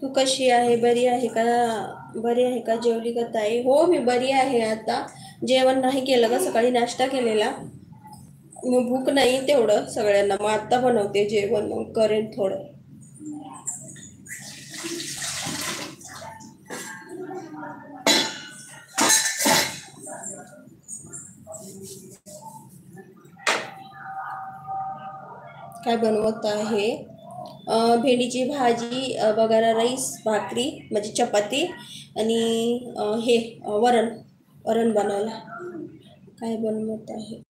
तू कशी आहे? बरी आहे का? बरी आहे का? जेवली का ताई? हो, मी बरी आहे. आता जेवण नाही केलं का? सकाळी नाश्ता केलेला. मग भूक नाही तेवढं सगळ्यांना. मग आता बनवते जेवण, मग करेन थोडं. काय बनवत आहे? भेंडीची भाजी, बगारा राईस, भाकरी म्हणजे चपाती आणि हे वरण वरण बनवलं. काय बनवत आहे?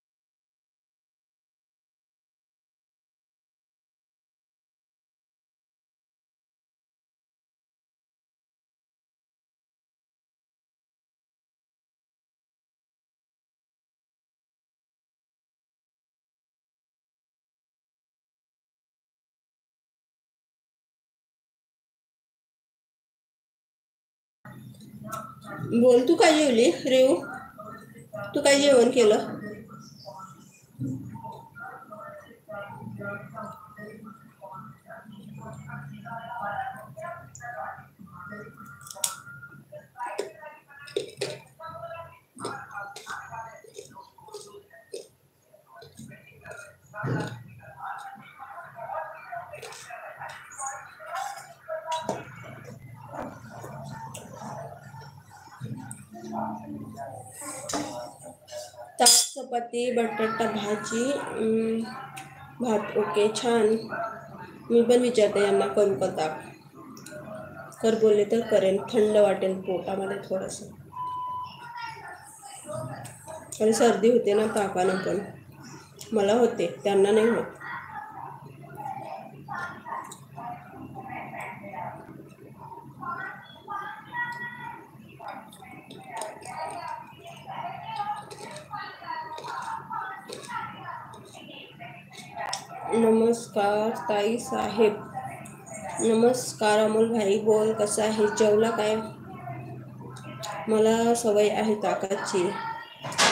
बोल, तू काय जेवली रेऊ? तू काय जेवण केलं? ताक, चपाती, बटाटा भाजी, भात. ओके, छान. मी पण विचारते यांना करू का ताक. कर बोलले तर करेन, थंड वाटेल पोटामध्ये थोडंसं. आणि सर्दी होते ना तापानं पण. मला होते, त्यांना नाही होत. नमस्कार ताई साहेब. नमस्कार अमोल भाई. बोल, कसा आहे? जेवला काय? मला सवय आहे ताकाची.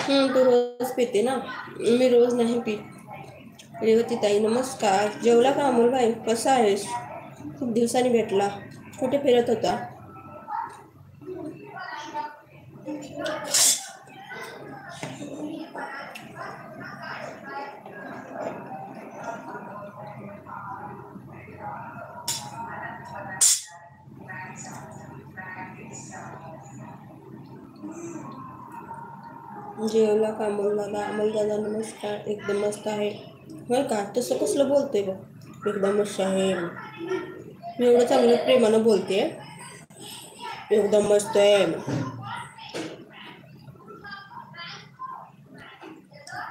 तू रोज पिते ना. मी रोज नाही पीत. रेवती ताई नमस्कार. जेवला का अमोल भाई? कसा आहेस? खूप दिवसांनी भेटला. कुठे फिरत होता? जेवला का अमोल दादा? अमोल दादा नमस्कार. एकदम मस्त आहे. होय का? तसं कसलं बोलतोय बघ. एकदम मस्त आहे. मी एवढं चांगलं प्रेमानं बोलते. एकदम मस्त आहे.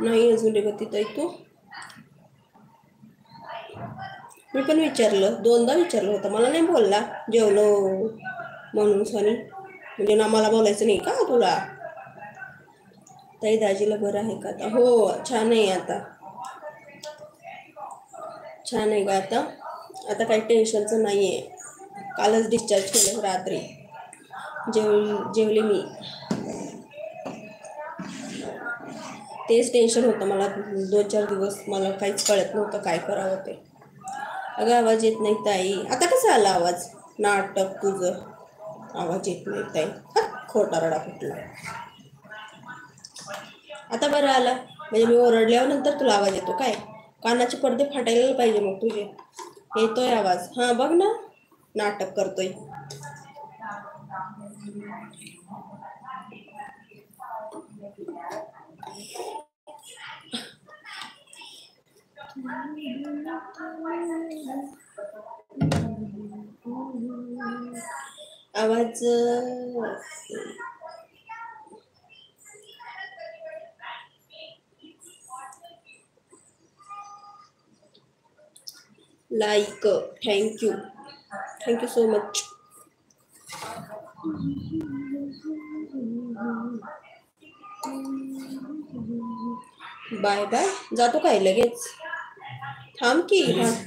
नाही अजून रेवती ताई. तू? मी पण विचारलं, दोनदा विचारलं होतं. मला नाही बोलला जेवलो म्हणून सनी. म्हणजे ना मला बोलायचं नाही का तुला? ताई दाजीला बरं आहे का आता? हो, छान आहे आता. छान आहे का आता? आता काही टेन्शनचं नाही आहे. कालच डिस्चार्ज केलं रात्री. जेवले मी. तेच टेन्शन होतं मला 2-4 दिवस. मला काहीच कळत नव्हतं काय करावं ते. अगं आवाज येत नाही ताई. आता कसा आला आवाज? नाटक तुझं. आवाज येत नाही ताई. खोटा रडा कुठला. आता बरं आला. म्हणजे मी ओरडल्यावर नंतर तुला आवाज येतो काय? कानाचे पडदे फाटायला पाहिजे मग तुझे. येतोय आवाज. हां बघ ना, नाटक करतोय. आवाज like. Thank you. Thank you so much. Bye bye. जातो काय लगेच? थांब की.